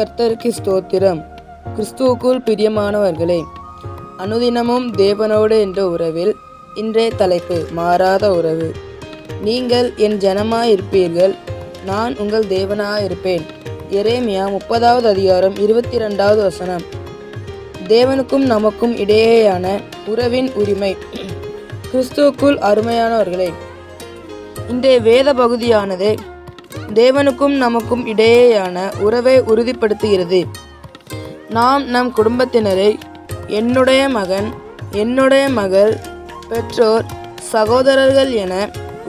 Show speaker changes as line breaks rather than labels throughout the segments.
கர்த்தருக்கு ஸ்தோத்திரம். கிறிஸ்துவுக்குள் பிரியமானவர்களே, அனுதினமும் தேவனோடு என்ற உறவில் இன்றைய தலைப்பு மாறாத உறவு. நீங்கள் என் ஜனமாயிருப்பீர்கள், நான் உங்கள் தேவனாயிருப்பேன். எரேமியா 30வது அதிகாரம் 22வது வசனம். தேவனுக்கும் நமக்கும் இடையேயான உறவின் உரிமை. கிறிஸ்துவுக்குள் அருமையானவர்களே, இன்றைய வேத பகுதியானது தேவனுக்கும் நமக்கும் இடையேயான உறவை உறுதிப்படுத்துகிறது. நாம் நம் குடும்பத்தினரை என்னுடைய மகன், என்னுடைய மகள், பெற்றோர், சகோதரர்கள் என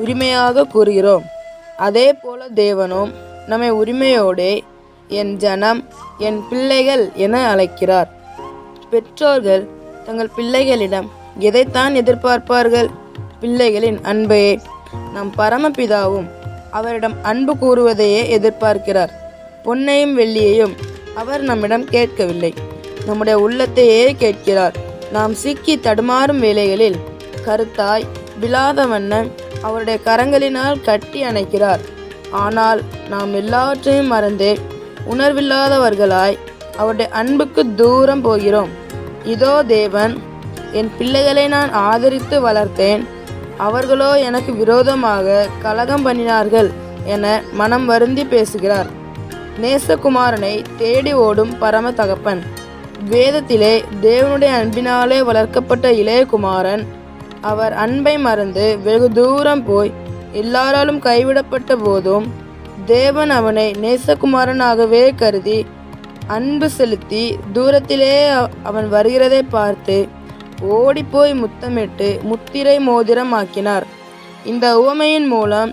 உரிமையாக கூறுகிறோம். அதே போல தேவனும் நம்மை உரிமையோடே என் ஜனம், என் பிள்ளைகள் என அழைக்கிறார். பெற்றோர்கள் தங்கள் பிள்ளைகளிடம் எதைத்தான் எதிர்பார்ப்பார்கள்? பிள்ளைகளின் அன்பையே. நம் பரமபிதாவும் அவரிடம் அன்பு கூறுவதையே எதிர்பார்க்கிறார். பொன்னையும் வெள்ளியையும் அவர் நம்மிடம் கேட்கவில்லை, நம்முடைய உள்ளத்தையே கேட்கிறார். நாம் சிக்கி தடுமாறும் வேளைகளில் கருத்தாய் விழாத வண்ணம் அவருடைய கரங்களினால் கட்டி அணைக்கிறார். ஆனால் நாம் எல்லாவற்றையும் மறந்து உணர்வில்லாதவர்களாய் அவருடைய அன்புக்கு தூரம் போகிறோம். இதோ தேவன், என் பிள்ளைகளை நான் ஆதரித்து வளர்த்தேன், அவர்களோ எனக்கு விரோதமாக கலகம் பண்ணினார்கள் என மனம் வருந்தி பேசுகிறார். நேசகுமாரனை தேடி ஓடும் பரம தகப்பன். வேதத்திலே தேவனுடைய அன்பினாலே வளர்க்கப்பட்ட இளையகுமாரன். அவர் அன்பை மறந்து வெகு தூரம் போய் எல்லாராலும் கைவிடப்பட்ட போதும் தேவன் அவனை நேசகுமாரனாகவே கருதி அன்பு செலுத்தி தூரத்திலே அவன் வருகிறதை பார்த்து ஓடிப்போய் முத்தமிட்டு முத்திரை மோதிரம் ஆக்கினார். இந்த உவமையின் மூலம்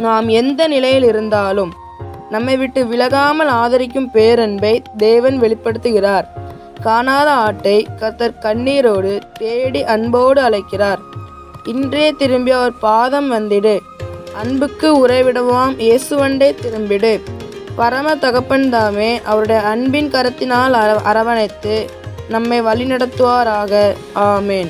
நாம் எந்த நிலையில் இருந்தாலும் நம்மை விட்டு விலகாமல் ஆதரிக்கும் பேரன்பை தேவன் வெளிப்படுத்துகிறார். காணாத ஆட்டை கர்த்தர் கண்ணீரோடு தேடி அன்போடு அழைக்கிறார். இன்றே திரும்பி அவர் பாதம் வந்திடு, அன்புக்கு உறைவிடவாம் இயேசுவண்டே திரும்பிடு. பரம தகப்பன் தாமே அவருடைய அன்பின் கரத்தினால் அரவணைத்து நம்மை வழிநடத்துவாராக. ஆமேன்.